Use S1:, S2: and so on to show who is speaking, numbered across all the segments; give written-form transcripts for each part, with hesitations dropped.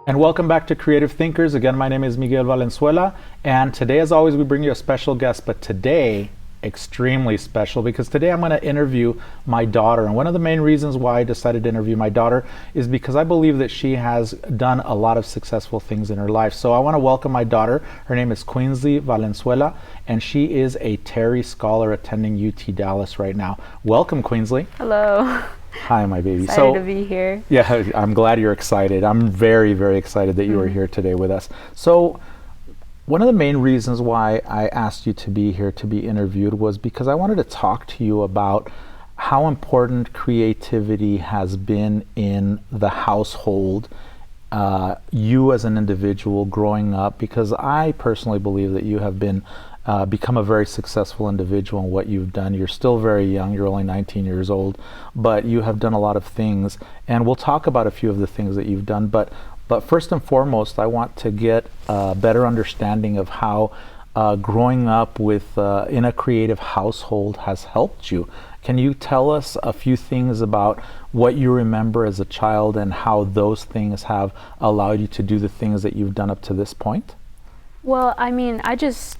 S1: And welcome back to Creative Thinkers. Again, my name is Miguel Valenzuela, and today, as always, we bring you a special guest, but today, extremely special, because today I'm going to interview my daughter. And one of the main reasons why I decided to interview my daughter is because I believe that she has done a lot of successful things in her life. So I want to welcome my daughter. Her name is Miguel Valenzuela, and she is a Terry Scholar attending UT Dallas right now. Welcome, Miguel.
S2: Hello.
S1: Hi, my baby.
S2: Excited to be here.
S1: Yeah, I'm glad you're excited. I'm very, very excited that you are here today with us. So one of the main reasons why I asked you to be here to be interviewed was because I wanted to talk to you about how important creativity has been in the household, you as an individual growing up, because I personally believe that you have been become a very successful individual in what you've done. You're still very young, you're only 19 years old, but you have done a lot of things, and we'll talk about a few of the things that you've done. But first and foremost, I want to get a better understanding of how growing up with in a creative household has helped you. Can you tell us a few things about what you remember as a child and how those things have allowed you to do the things that you've done up to this point?
S2: Well, I mean, I just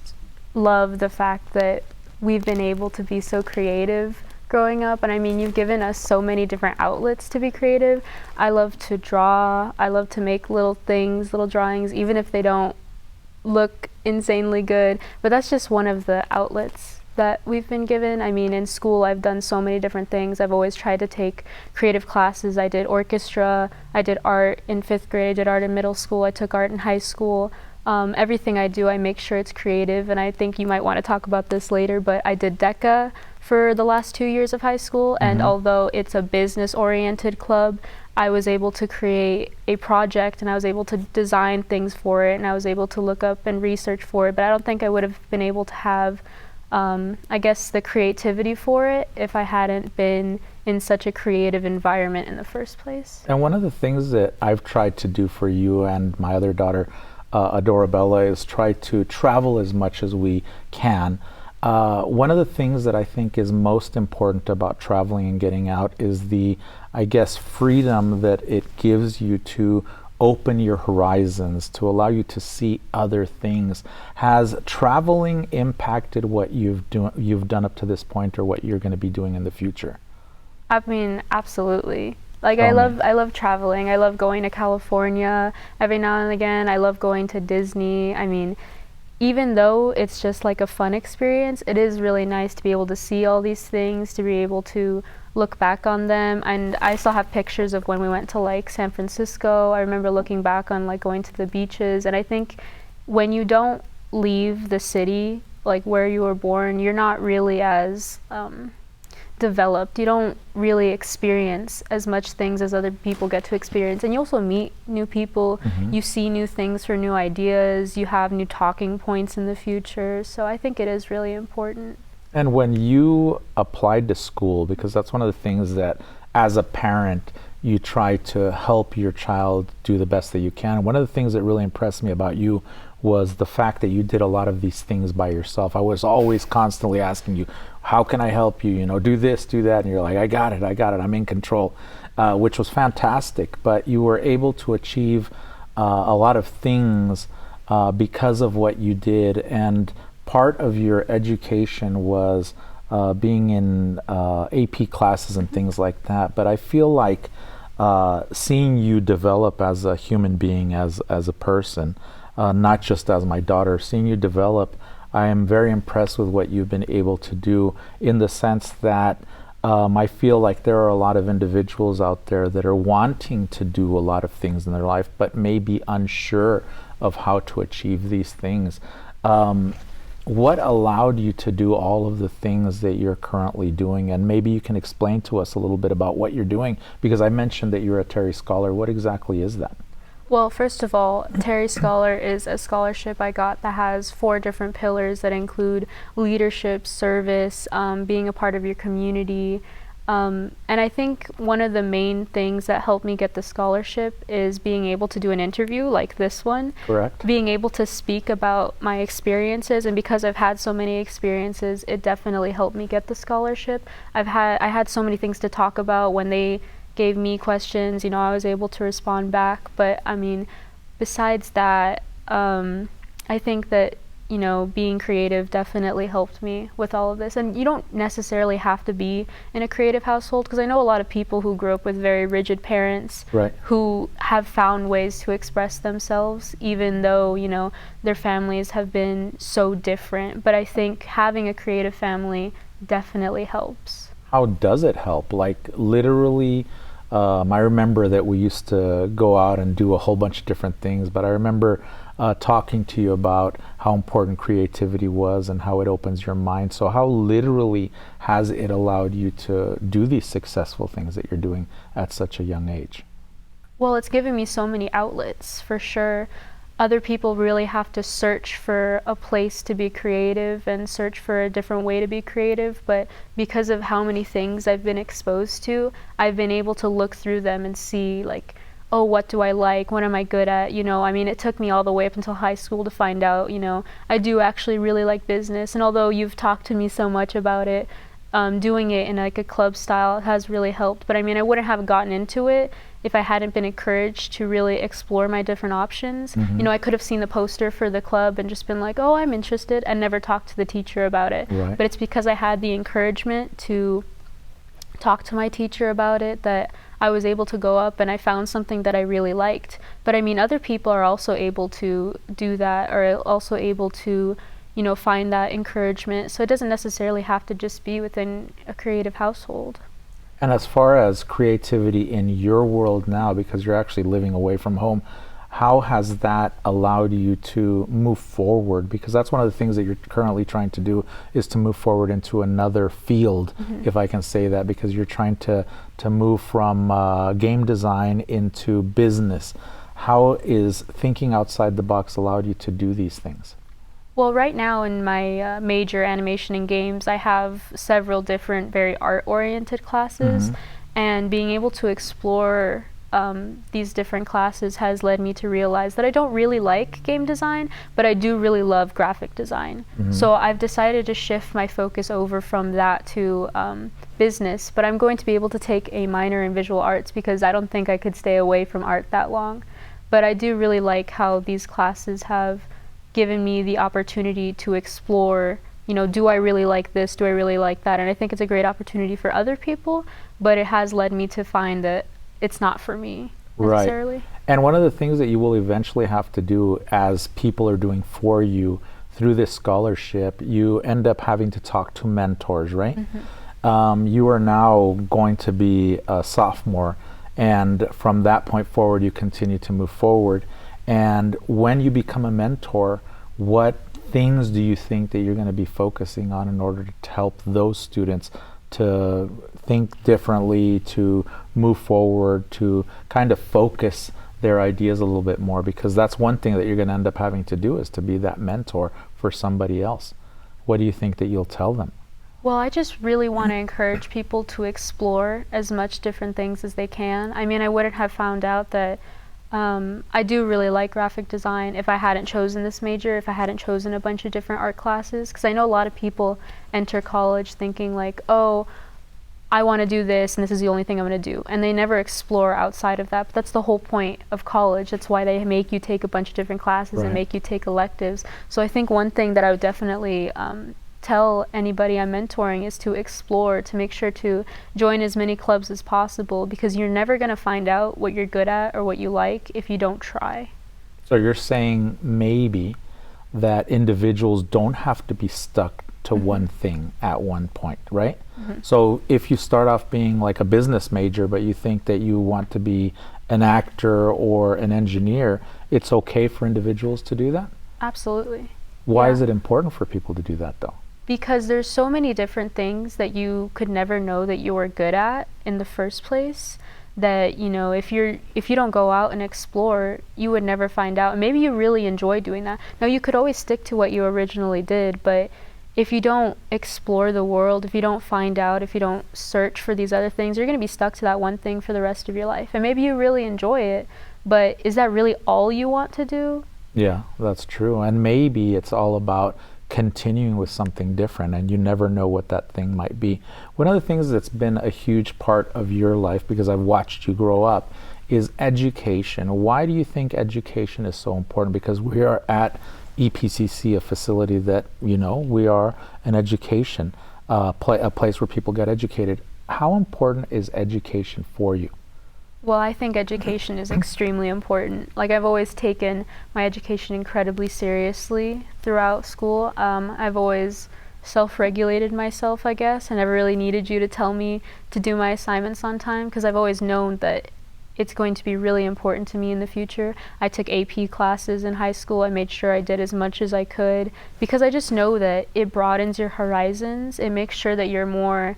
S2: love the fact that we've been able to be so creative growing up. And I mean, you've given us so many different outlets to be creative. I love to draw. I love to make little things, little drawings, even if they don't look insanely good. But that's just one of the outlets that we've been given. I mean, in school, I've done so many different things. I've always tried to take creative classes. I did orchestra. I did art in 5th grade. I did art in middle school. I took art in high school. Everything I do, I make sure it's creative, and I think you might want to talk about this later, but I did DECA for the last 2 years of high school, and although it's a business-oriented club, I was able to create a project, and I was able to design things for it, and I was able to look up and research for it, but I don't think I would have been able to have, I guess, the creativity for it if I hadn't been in such a creative environment in the first place.
S1: And one of the things that I've tried to do for you and my other daughter, Adorabella, is try to travel as much as we can. One of the things that I think is most important about traveling and getting out is the, I guess, freedom that it gives you to open your horizons, to allow you to see other things. Has traveling impacted what you've done up to this point, or what you're going to be doing in the future?
S2: I mean, absolutely. Like, I love traveling. I love going to California every now and again. I love going to Disney. I mean, even though it's just like a fun experience, it is really nice to be able to see all these things, to be able to look back on them. And I still have pictures of when we went to like San Francisco. I remember looking back on like going to the beaches. And I think when you don't leave the city, like where you were born, you're not really as developed. You don't really experience as much things as other people get to experience, and you also meet new people. You see new things for new ideas. You have new talking points in the future. So I think it is really important.
S1: And when you applied to school, because that's one of the things that as a parent you try to help your child do the best that you can. One of the things that really impressed me about you was the fact that you did a lot of these things by yourself. I was always constantly asking you, how can I help you? You know, do this, do that. And you're like, I got it, I'm in control, which was fantastic. But you were able to achieve a lot of things because of what you did. And part of your education was being in AP classes and things like that. But I feel like seeing you develop as a human being, as a person, not just as my daughter, seeing you develop, I am very impressed with what you've been able to do, in the sense that I feel like there are a lot of individuals out there that are wanting to do a lot of things in their life, but may be unsure of how to achieve these things. What allowed you to do all of the things that you're currently doing? And maybe you can explain to us a little bit about what you're doing, because I mentioned that you're a Terry Scholar. What exactly is that?
S2: Well, first of all, Terry Scholar is a scholarship I got that has 4 different pillars that include leadership, service, being a part of your community. And I think one of the main things that helped me get the scholarship is being able to do an interview like this one.
S1: Correct.
S2: Being able to speak about my experiences, and because I've had so many experiences, it definitely helped me get the scholarship. I had so many things to talk about. When they gave me questions, you know, I was able to respond back. But I mean, besides that, I think that, you know, being creative definitely helped me with all of this. And you don't necessarily have to be in a creative household, because I know a lot of people who grew up with very rigid parents,
S1: Right.
S2: who have found ways to express themselves, even though, you know, their families have been so different. But I think having a creative family definitely helps.
S1: How does it help? Like literally, I remember that we used to go out and do a whole bunch of different things, but I remember talking to you about how important creativity was and how it opens your mind. So how literally has it allowed you to do these successful things that you're doing at such a young age?
S2: Well, it's given me so many outlets, for sure. Other people really have to search for a place to be creative and search for a different way to be creative, but because of how many things I've been exposed to, I've been able to look through them and see, like, oh, what do I like? What am I good at? You know, I mean, it took me all the way up until high school to find out, you know, I do actually really like business. And although you've talked to me so much about it, doing it in like a club style has really helped. But I mean, I wouldn't have gotten into it if I hadn't been encouraged to really explore my different options.
S1: Mm-hmm.
S2: You know, I could have seen the poster for the club and just been like, oh, I'm interested, and never talked to the teacher about it.
S1: Right.
S2: But it's because I had the encouragement to talk to my teacher about it that I was able to go up and I found something that I really liked. But I mean, other people are also able to do that, or also able to, you know, find that encouragement. So it doesn't necessarily have to just be within a creative household.
S1: And as far as creativity in your world now, because you're actually living away from home, how has that allowed you to move forward? Because that's one of the things that you're currently trying to do, is to move forward into another field, if I can say that, because you're trying to move from game design into business. How is thinking outside the box allowed you to do these things?
S2: Well, right now in my major, animation and games, I have several different very art-oriented classes, and being able to explore these different classes has led me to realize that I don't really like game design, but I do really love graphic design. So I've decided to shift my focus over from that to business, but I'm going to be able to take a minor in visual arts because I don't think I could stay away from art that long. But I do really like how these classes have given me the opportunity to explore, you know, do I really like this? Do I really like that? And I think it's a great opportunity for other people, but it has led me to find that it's not for me necessarily.
S1: Right. And one of the things that you will eventually have to do, as people are doing for you through this scholarship, you end up having to talk to mentors, right? You are now going to be a sophomore, and from that point forward, you continue to move forward. And when you become a mentor, what things do you think that you're going to be focusing on in order to help those students to think differently, to move forward, to kind of focus their ideas a little bit more? Because that's one thing that you're going to end up having to do, is to be that mentor for somebody else. What do you think that you'll tell them?
S2: Well, I just really want to encourage people to explore as much different things as they can. I mean, I wouldn't have found out that I do really like graphic design if I hadn't chosen this major, if I hadn't chosen a bunch of different art classes. Because I know a lot of people enter college thinking like, oh, I want to do this and this is the only thing I'm going to do. And they never explore outside of that. But that's the whole point of college. That's why they make you take a bunch of different classes and make you take electives. So I think one thing that I would definitely tell anybody I'm mentoring is to explore, to make sure to join as many clubs as possible, because you're never going to find out what you're good at or what you like if you don't try.
S1: So you're saying maybe that individuals don't have to be stuck to one thing at one point, right? So if you start off being like a business major, but you think that you want to be an actor or an engineer, it's okay for individuals to do that?
S2: Absolutely.
S1: Why is it important for people to do that though?
S2: Because there's so many different things that you could never know that you were good at in the first place, that, you know, if you don't go out and explore, you would never find out. And maybe you really enjoy doing that. Now, you could always stick to what you originally did, but if you don't explore the world, if you don't find out, if you don't search for these other things, you're going to be stuck to that one thing for the rest of your life. And maybe you really enjoy it, but is that really all you want to do?
S1: Yeah, that's true. And maybe it's all about continuing with something different, and you never know what that thing might be. One of the things that's been a huge part of your life, because I've watched you grow up, is education. Why do you think education is so important? Because we are at EPCC, a facility that, we are an education, a place where people get educated. How important is education for you?
S2: Well, I think education is extremely important. Like, I've always taken my education incredibly seriously throughout school. I've always self-regulated myself, I guess. I never really needed you to tell me to do my assignments on time, because I've always known that it's going to be really important to me in the future. I took AP classes in high school. I made sure I did as much as I could, because I just know that it broadens your horizons. It makes sure that you're more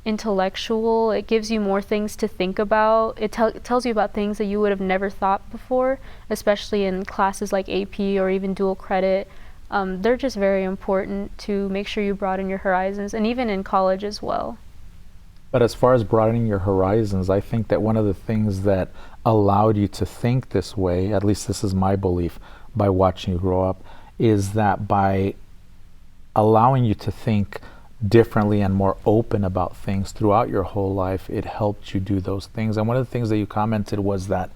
S2: intellectual. It gives you more things to think about. It tells you about things that you would have never thought before, especially in classes like AP or even dual credit. They're just very important to make sure you broaden your horizons, and even in college as well.
S1: But as far as broadening your horizons, I think that one of the things that allowed you to think this way, at least this is my belief by watching you grow up, is that by allowing you to think differently and more open about things throughout your whole life, it helped you do those things. And one of the things that you commented was that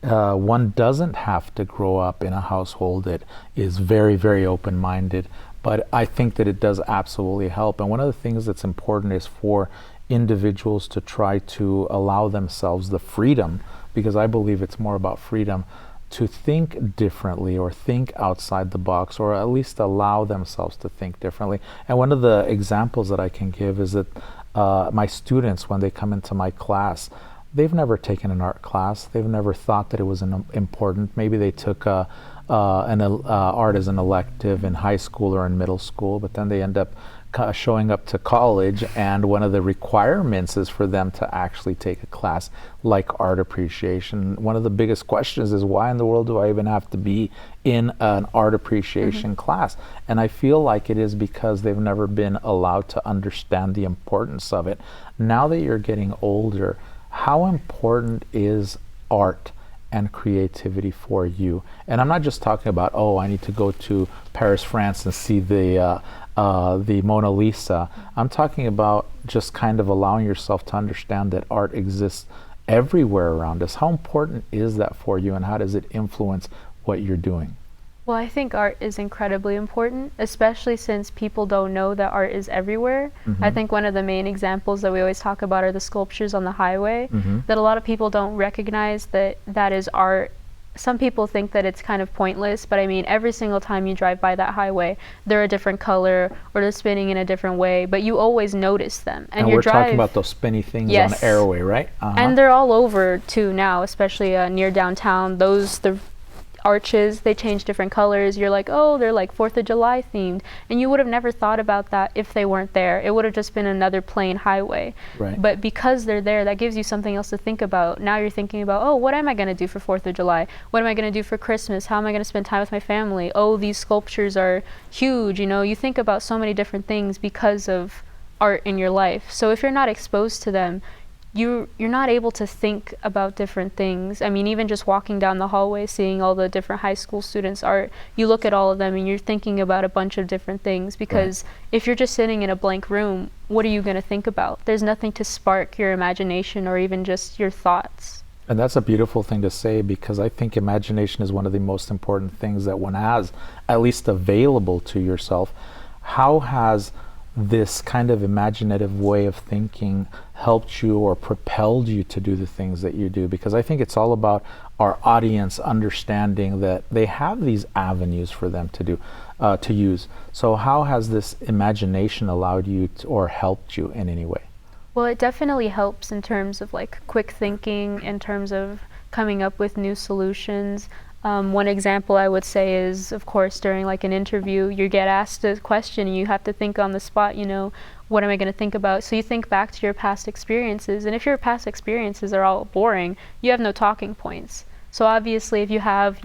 S1: one doesn't have to grow up in a household that is very, very open-minded, but I think that it does absolutely help. And one of the things that's important is for individuals to try to allow themselves the freedom, because I believe it's more about freedom, to think differently or think outside the box, or at least allow themselves to think differently. And one of the examples that I can give is that my students, when they come into my class, they've never taken an art class. They've never thought that it was important. Maybe they took art as an elective in high school or in middle school, but then they end up showing up to college, and one of the requirements is for them to actually take a class like art appreciation. One of the biggest questions is, why in the world do I even have to be in an art appreciation class? And I feel like it is because they've never been allowed to understand the importance of it. Now that you're getting older, how important is art and creativity for you? And I'm not just talking about, oh, I need to go to Paris, France and see the Mona Lisa. I'm talking about just kind of allowing yourself to understand that art exists everywhere around us. How important is that for you, and how does it influence what you're doing?
S2: Well, I think art is incredibly important, especially since people don't know that art is everywhere. I think one of the main examples that we always talk about are the sculptures on the highway, that a lot of people don't recognize that that is art. Some people think that it's kind of pointless, but I mean, every single time you drive by that highway, they're a different color or they're spinning in a different way, but you always notice them.
S1: And we're talking about those spinny things on Airway, right?
S2: And they're all over too now, especially near downtown. The arches, they change different colors. You're like, oh, they're like 4th of July themed, and you would have never thought about that if they weren't there. It would have just been another plain highway.
S1: Right.
S2: But because they're there, that gives you something else to think about. Now you're thinking about, oh, what am I going to do for 4th of July? What am I going to do for Christmas? How am I going to spend time with my family? Oh, these sculptures are huge. You think about so many different things because of art in your life. So if you're not exposed to them, you're not able to think about different things. I mean, even just walking down the hallway, seeing all the different high school students' art, you look at all of them and you're thinking about a bunch of different things, because if you're just sitting in a blank room, what are you going to think about? There's nothing to spark your imagination or even just your thoughts.
S1: And that's a beautiful thing to say, because I think imagination is one of the most important things that one has, at least available to yourself. How has this kind of imaginative way of thinking helped you or propelled you to do the things that you do? Because I think it's all about our audience understanding that they have these avenues for them to do, to use. So how has this imagination allowed you to, or helped you in any way?
S2: Well, it definitely helps in terms of like quick thinking, in terms of coming up with new solutions. One example I would say is, of course, during like an interview, you get asked a question and you have to think on the spot, what am I going to think about? So you think back to your past experiences, and if your past experiences are all boring, you have no talking points. So obviously if you have,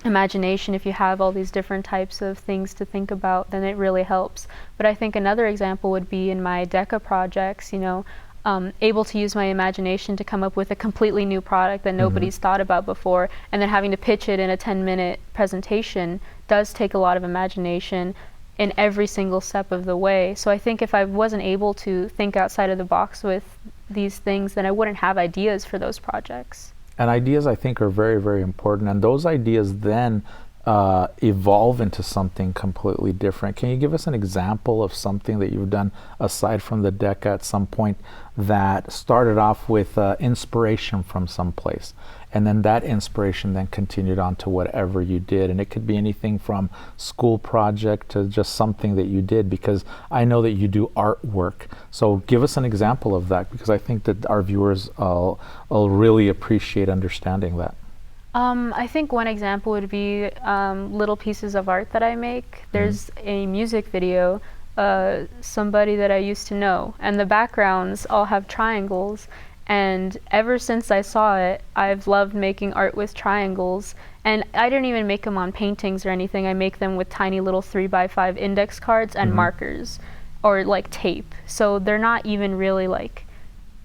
S2: imagination, if you have all these different types of things to think about, then it really helps. But I think another example would be in my DECA projects, able to use my imagination to come up with a completely new product that nobody's thought about before, and then having to pitch it in a 10-minute presentation does take a lot of imagination in every single step of the way. So I think if I wasn't able to think outside of the box with these things, then I wouldn't have ideas for those projects.
S1: And ideas, I think, are very, very important. And those ideas then evolve into something completely different. Can you give us an example of something that you've done aside from the DECA at some point that started off with inspiration from someplace, and then that inspiration then continued on to whatever you did? And it could be anything from school project to just something that you did, because I know that you do artwork. So give us an example of that, because I think that our viewers will really appreciate understanding that.
S2: I think one example would be little pieces of art that I make. There's a music video, somebody that I used to know, and the backgrounds all have triangles. And ever since I saw it, I've loved making art with triangles. And I didn't even make them on paintings or anything. I make them with tiny little 3x5 index cards and markers, or like tape. So they're not even really like,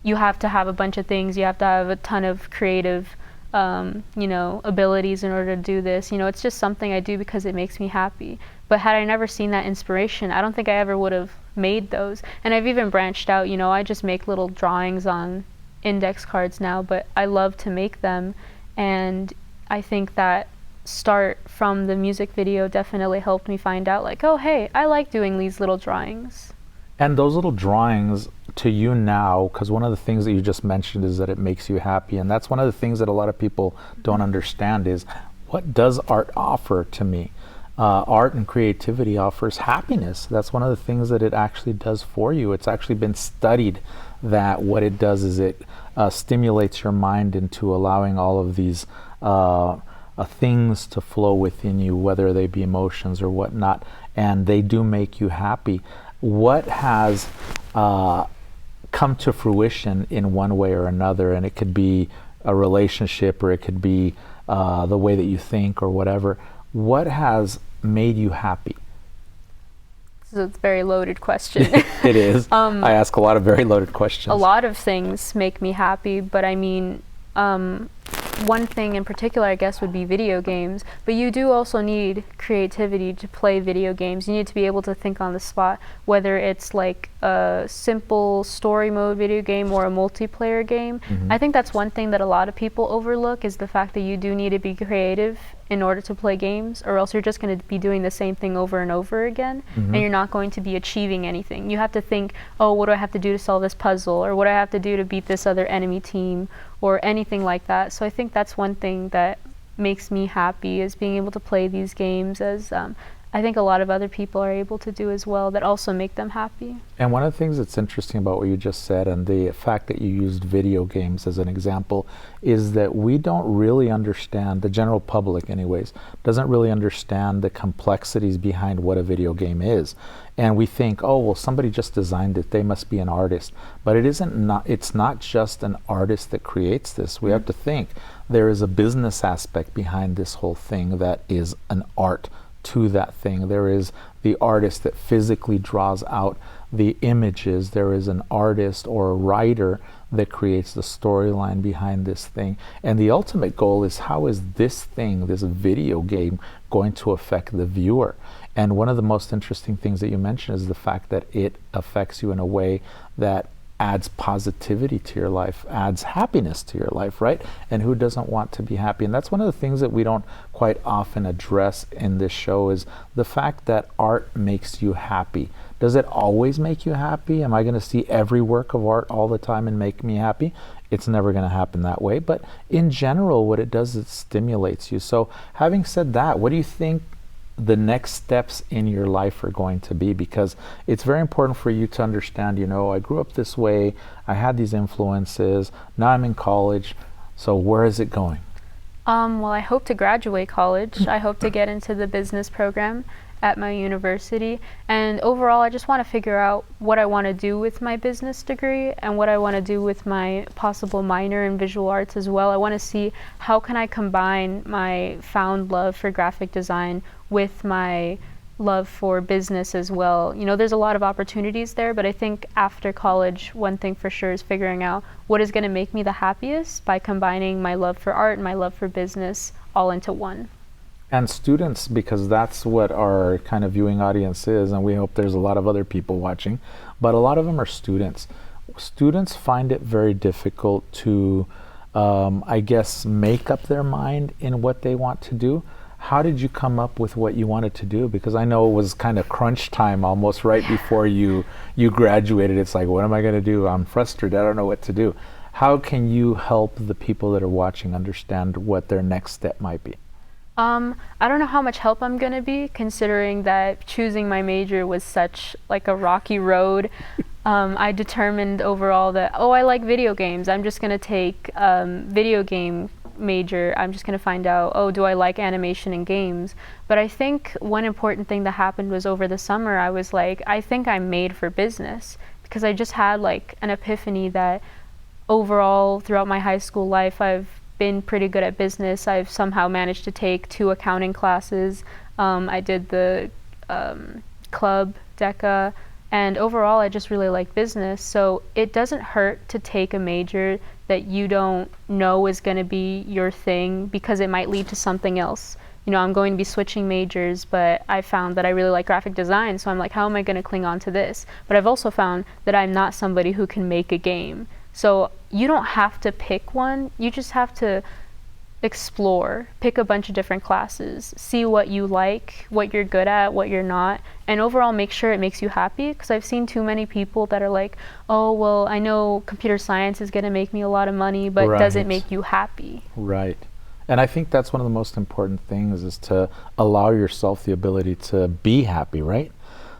S2: you have to have a bunch of things, you have to have a ton of creative abilities in order to do this. It's just something I do because it makes me happy. But had I never seen that inspiration, I don't think I ever would have made those. And I've even branched out, I just make little drawings on index cards now, but I love to make them. And I think that start from the music video definitely helped me find out, like, oh, hey, I like doing these little drawings.
S1: And those little drawings to you now, because one of the things that you just mentioned is that it makes you happy, and that's one of the things that a lot of people don't understand is, what does art offer to me? Art and creativity offers happiness. That's one of the things that it actually does for you. It's actually been studied that what it does is it stimulates your mind into allowing all of these things to flow within you, whether they be emotions or whatnot, and they do make you happy. What has come to fruition in one way or another, and it could be a relationship, or it could be the way that you think, or whatever, what has made you happy?
S2: So it's a very loaded question.
S1: It is. I ask a lot of very loaded questions.
S2: A lot of things make me happy, but I mean, one thing in particular, I guess, would be video games. But you do also need creativity to play video games. You need to be able to think on the spot, whether it's like a simple story mode video game or a multiplayer game. I think that's one thing that a lot of people overlook, is the fact that you do need to be creative in order to play games, or else you're just going to be doing the same thing over and over again, and you're not going to be achieving anything. You have to think, oh, what do I have to do to solve this puzzle, or what do I have to do to beat this other enemy team, or anything like that. So I think that's one thing that makes me happy, is being able to play these games, as I think a lot of other people are able to do as well, that also make them happy. And
S1: one of the things that's interesting about what you just said, and the fact that you used video games as an example, is that we don't really understand, the general public anyways, doesn't really understand the complexities behind what a video game is. And we think, oh, well, somebody just designed it, they must be an artist. But it's not just an artist that creates this. We have to think there is a business aspect behind this whole thing that is an art to that thing. There is the artist that physically draws out the images. There is an artist or a writer that creates the storyline behind this thing. And the ultimate goal is, how is this thing, this video game, going to affect the viewer? And one of the most interesting things that you mentioned is the fact that it affects you in a way that adds positivity to your life, adds happiness to your life, right? And who doesn't want to be happy? And that's one of the things that we don't quite often address in this show, is the fact that art makes you happy. Does it always make you happy? Am I going to see every work of art all the time and make me happy? It's never going to happen that way. But in general, what it does, it stimulates you. So having said that, what do you think the next steps in your life are going to be? Because it's very important for you to understand, I grew up this way, I had these influences, now I'm in college, so where is it going?
S2: Well, I hope to graduate college. I hope to get into the business program at my university, and overall I just want to figure out what I want to do with my business degree and what I want to do with my possible minor in visual arts as well. I want to see how can I combine my found love for graphic design with my love for business as well. There's a lot of opportunities there, but I think after college, one thing for sure is figuring out what is going to make me the happiest by combining my love for art and my love for business all into one.
S1: And students, because that's what our kind of viewing audience is, and we hope there's a lot of other people watching, but a lot of them are students. Students find it very difficult to I guess, make up their mind in what they want to do. How did you come up with what you wanted to do? Because I know it was kind of crunch time almost right before you graduated. It's like, what am I going to do? I'm frustrated. I don't know what to do. How can you help the people that are watching understand what their next step might be?
S2: I don't know how much help I'm gonna be, considering that choosing my major was such like a rocky road. I determined overall that, oh, I like video games. I'm just gonna take video game major. I'm just gonna find out, oh, do I like animation and games? But I think one important thing that happened was over the summer, I was like, I think I'm made for business, because I just had like an epiphany that overall throughout my high school life, I've been pretty good at business. I've somehow managed to take 2 accounting classes. I did the club, DECA, and overall I just really like business. So it doesn't hurt to take a major that you don't know is going to be your thing, because it might lead to something else. You know, I'm going to be switching majors, but I found that I really like graphic design, so I'm like, how am I going to cling on to this? But I've also found that I'm not somebody who can make a game. So you don't have to pick one, you just have to explore, pick a bunch of different classes, see what you like, what you're good at, what you're not, and overall make sure it makes you happy. Because I've seen too many people that are like, oh, well, I know computer science is going to make me a lot of money, but does it make you happy?
S1: Right. And I think that's one of the most important things, is to allow yourself the ability to be happy, right?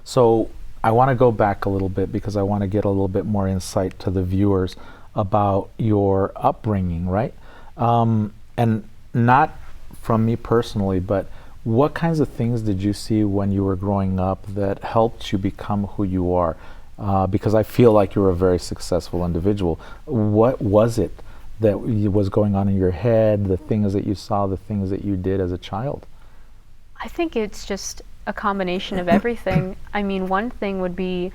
S1: So I want to go back a little bit, because I want to get a little bit more insight to the viewers about your upbringing, right? And not from me personally, but what kinds of things did you see when you were growing up that helped you become who you are? Because I feel like you're a very successful individual. What was it that was going on in your head, the things that you saw, the things that you did as a child?
S2: I think it's just a combination of everything. I mean, one thing would be,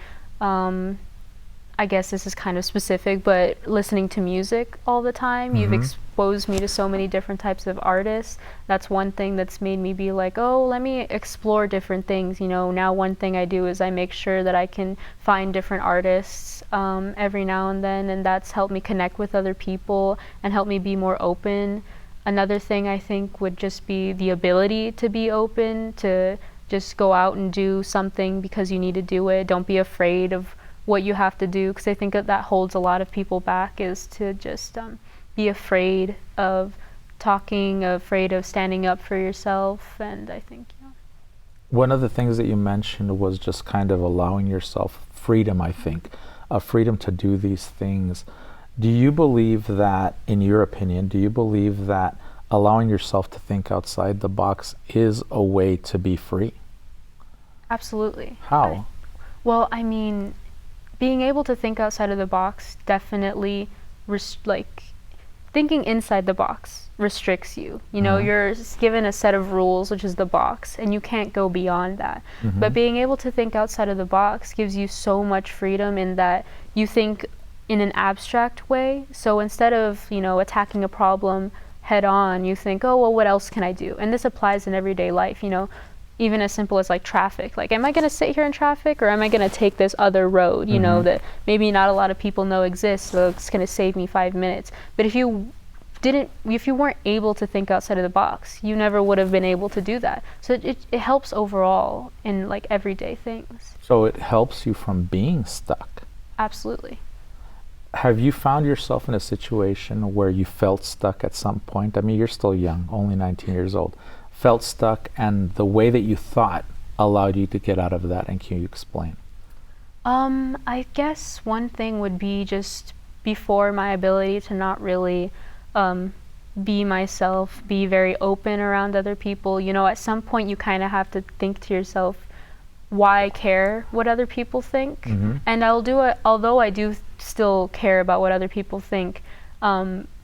S2: I guess this is kind of specific, but listening to music all the time. Mm-hmm. You've exposed me to so many different types of artists. That's one thing that's made me be like, oh, let me explore different things. You know, now one thing I do is I make sure that I can find different artists every now and then, and that's helped me connect with other people and help me be more open. Another thing I think would just be the ability to be open, to just go out and do something because you need to do it. Don't be afraid of what you have to do, because I think that holds a lot of people back, is to just be afraid of talking, afraid of standing up for yourself. And I think, yeah.
S1: One of the things that you mentioned was just kind of allowing yourself freedom, I think, a freedom to do these things. Do you believe that, in your opinion, do you believe that allowing yourself to think outside the box is a way to be free?
S2: Absolutely.
S1: How?
S2: Well, I mean, being able to think outside of the box definitely, thinking inside the box restricts you. You know, you're given a set of rules, which is the box, and you can't go beyond that. Mm-hmm. But being able to think outside of the box gives you so much freedom, in that you think in an abstract way. So instead of, you know, attacking a problem head on, you think, oh, well, what else can I do? And this applies in everyday life, you know, even as simple as like traffic. Like, am I going to sit here in traffic, or am I going to take this other road, you know, that maybe not a lot of people know exists, so it's going to save me 5 minutes. But if you weren't able to think outside of the box, you never would have been able to do that. So it helps overall in like everyday things. So
S1: it helps you from being stuck.
S2: Absolutely.
S1: Have you found yourself in a situation where you felt stuck at some point? I mean, you're still young, only 19 years old. Felt stuck, and the way that you thought allowed you to get out of that, and can you explain?
S2: I guess one thing would be just before my ability to not really be myself, be very open around other people. You know, at some point you kind of have to think to yourself, why care what other people think? Mm-hmm. And I'll do it, although I do still care about what other people think,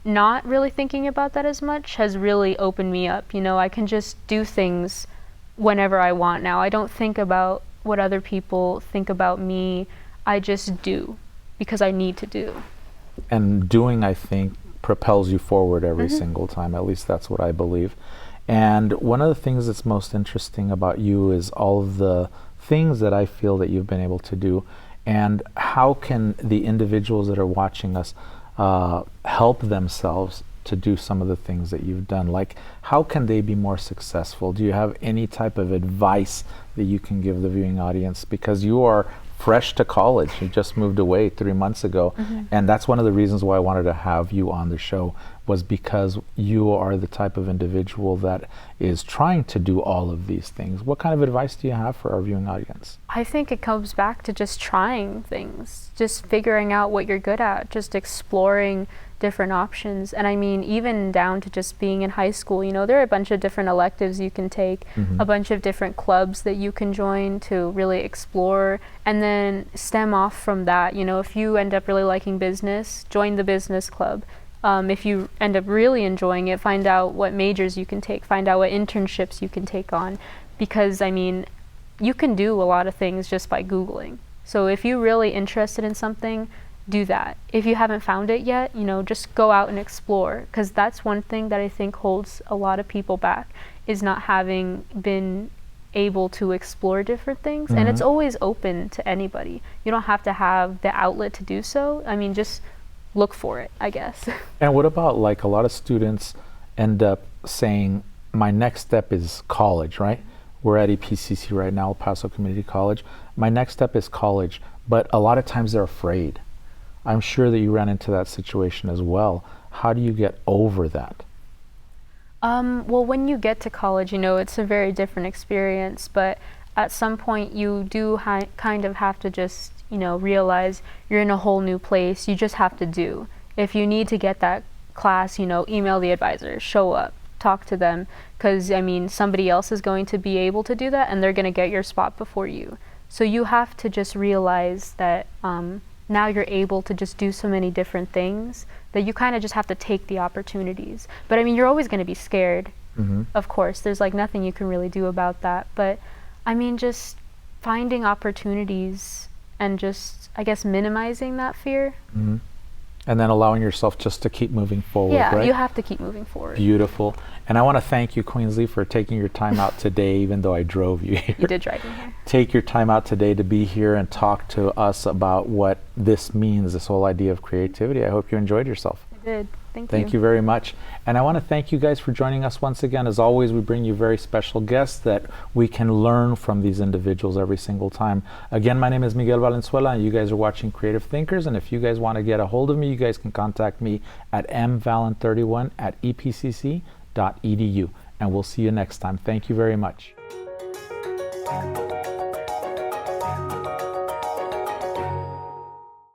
S2: not really thinking about that as much has really opened me up. You know, I can just do things whenever I want now. I don't think about what other people think about me. I just do because I need to do.
S1: And doing, I think, propels you forward every single time. At least that's what I believe. And one of the things that's most interesting about you is all of the things that I feel that you've been able to do. And how can the individuals that are watching us help themselves to do some of the things that you've done? Like, how can they be more successful? Do you have any type of advice that you can give the viewing audience? Because you are fresh to college. You just moved away 3 months ago. And that's one of the reasons why I wanted to have you on the show, was because you are the type of individual that is trying to do all of these things. What kind of advice do you have for our viewing audience?
S2: I think it comes back to just trying things, just figuring out what you're good at, just exploring different options. And I mean, even down to just being in high school, you know, there are a bunch of different electives you can take, a bunch of different clubs that you can join to really explore, and then stem off from that. You know, if you end up really liking business, join the business club. If you end up really enjoying it, find out what majors you can take, find out what internships you can take on, because I mean, you can do a lot of things just by Googling. So if you're really interested in something, do that. If you haven't found it yet, you know, just go out and explore, because that's one thing that I think holds a lot of people back, is not having been able to explore different things. And it's always open to anybody. You don't have to have the outlet to do so. I mean, just look for it, I guess.
S1: And what about, like, a lot of students end up saying, my next step is college, right? We're at EPCC right now, El Paso Community College. My next step is college, but a lot of times they're afraid. I'm sure that you ran into that situation as well. How do you get over that?
S2: Well, when you get to college, you know, it's a very different experience, but at some point you do kind of have to just, you know, realize you're in a whole new place. You just have to do. If you need to get that class, you know, email the advisor, show up, talk to them, because I mean, somebody else is going to be able to do that, and they're going to get your spot before you. So you have to just realize that now you're able to just do so many different things that you kind of just have to take the opportunities. But I mean, you're always going to be scared. Of course, there's like nothing you can really do about that. But I mean, just finding opportunities and just, I guess, minimizing that fear.
S1: And then allowing yourself just to keep moving forward,
S2: Yeah,
S1: right?
S2: you have to keep moving forward.
S1: Beautiful. And I want to thank you, Queensley, for taking your time out today, even though I drove you here.
S2: You did drive me here.
S1: Take your time out today to be here and talk to us about what this means, this whole idea of creativity. I hope you enjoyed yourself.
S2: I did. Thank you.
S1: Thank you very much. And I want to thank you guys for joining us once again. As always, we bring you very special guests that we can learn from these individuals every single time. Again, my name is Miguel Valenzuela, and you guys are watching Creative Thinkers. And if you guys want to get a hold of me, you guys can contact me at mvalen31@epcc.edu. And we'll see you next time. Thank you very much.